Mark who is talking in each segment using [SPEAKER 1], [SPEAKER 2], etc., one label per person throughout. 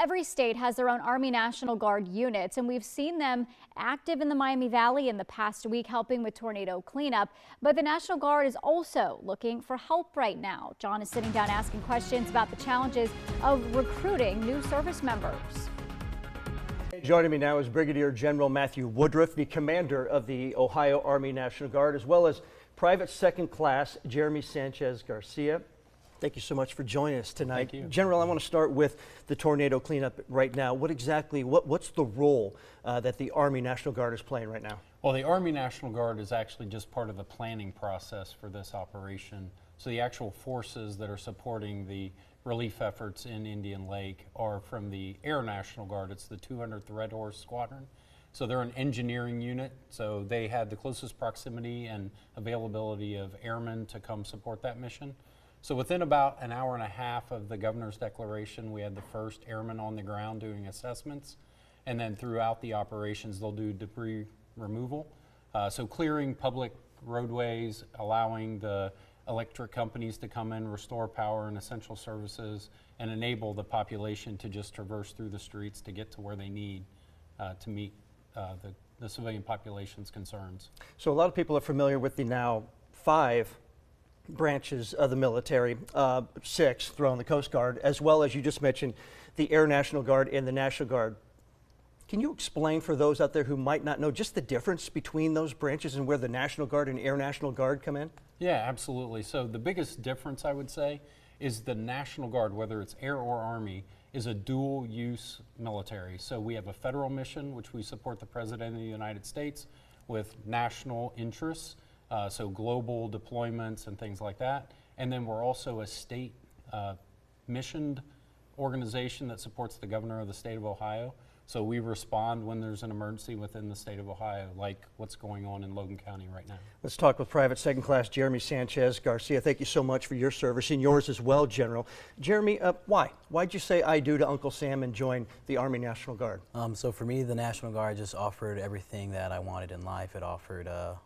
[SPEAKER 1] every state has their own Army National Guard units, and we've seen them active in the Miami Valley in the past week helping with tornado cleanup. But the National Guard is also looking for help right now. John is sitting down asking questions about the challenges of recruiting new service members.
[SPEAKER 2] Joining me now is Brigadier General Matthew Woodruff, the commander of the Ohio Army National Guard, as well as Private Second Class Jeremy Sanchez Garcia. Thank you so much for joining us tonight.
[SPEAKER 3] Thank you.
[SPEAKER 2] General, I want to start with the tornado cleanup right now. What's the role that the Army National Guard is playing right now?
[SPEAKER 3] Well, the Army National Guard is actually just part of the planning process for this operation. So the actual forces that are supporting the relief efforts in Indian Lake are from the Air National Guard. It's the 200th Red Horse Squadron. So they're an engineering unit. So they had the closest proximity and availability of airmen to come support that mission. So within about an hour and a half of the governor's declaration, we had the first airmen on the ground doing assessments. And then throughout the operations, they'll do debris removal. So clearing public roadways, allowing the electric companies to come in, restore power and essential services, and enable the population to just traverse through the streets to get to where they need to meet the civilian population's concerns.
[SPEAKER 2] So a lot of people are familiar with the now 5 branches of the military, 6 thrown the Coast Guard, as well as you just mentioned the Air National Guard and the National Guard. Can you explain for those out there who might not know just the difference between those branches and where the National Guard and Air National Guard come in?
[SPEAKER 3] Yeah, absolutely. So the biggest difference, I would say, is the National Guard, whether it's Air or Army, is a dual use military. So we have a federal mission, which we support the President of the United States with national interests. So global deployments and things like that. And then we're also a state missioned organization that supports the governor of the state of Ohio. So we respond when there's an emergency within the state of Ohio, like what's going on in Logan County right now.
[SPEAKER 2] Let's talk with Private Second Class Jeremy Sanchez Garcia. Thank you so much for your service and yours as well, General. Jeremy, why? Why'd you say I do to Uncle Sam and join the Army National Guard?
[SPEAKER 4] So for me, the National Guard just offered everything that I wanted in life. It offered a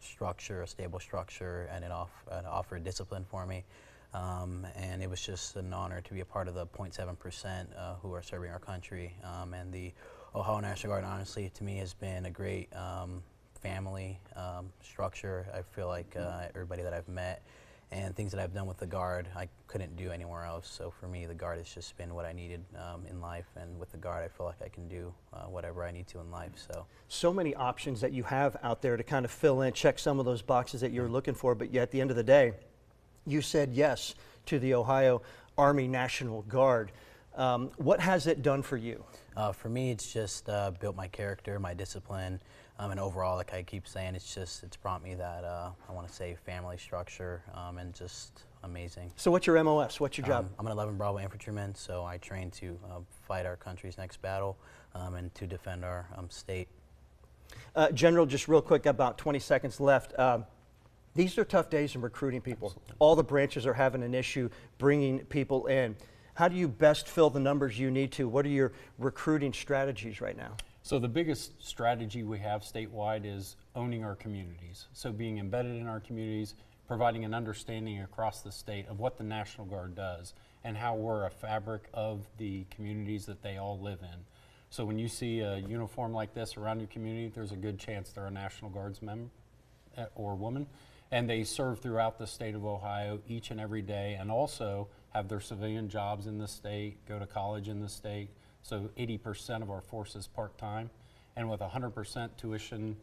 [SPEAKER 4] structure, a stable structure, and it offered discipline for me. And it was just an honor to be a part of the 0.7% who are serving our country. And the Ohio National Guard, honestly, to me has been a great family structure. I feel like everybody that I've met and things that I've done with the Guard, I couldn't do anywhere else. So for me, the Guard has just been what I needed in life. And with the Guard, I feel like I can do whatever I need to in life.
[SPEAKER 2] So many options that you have out there to kind of fill in, check some of those boxes that you're looking for, but yet at the end of the day, you said yes to the Ohio Army National Guard. What has it done for you?
[SPEAKER 4] For me, it's just built my character, my discipline, and overall, like I keep saying, it's brought me that, I want to say, family structure, and just amazing.
[SPEAKER 2] So what's your MOS? What's your job?
[SPEAKER 4] I'm an 11 Bravo infantryman, so I train to fight our country's next battle and to defend our state.
[SPEAKER 2] General, just real quick, about 20 seconds left. These are tough days in recruiting people. Absolutely. All the branches are having an issue bringing people in. How do you best fill the numbers you need to? What are your recruiting strategies right now?
[SPEAKER 3] So the biggest strategy we have statewide is owning our communities. So being embedded in our communities, providing an understanding across the state of what the National Guard does and how we're a fabric of the communities that they all live in. So when you see a uniform like this around your community, there's a good chance they're a National Guard's member or woman. And they serve throughout the state of Ohio each and every day, and also have their civilian jobs in the state, go to college in the state. So 80% of our force is part-time, and with 100% tuition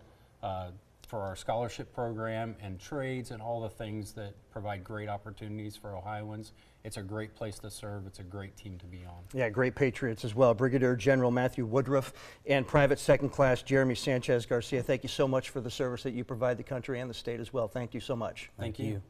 [SPEAKER 3] for our scholarship program and trades and all the things that provide great opportunities for Ohioans, it's a great place to serve. It's a great team to be on.
[SPEAKER 2] Yeah, great patriots as well. Brigadier General Matthew Woodruff and Private Second Class Jeremy Sanchez Garcia, thank you so much for the service that you provide the country and the state as well. Thank you so much.
[SPEAKER 3] Thank you.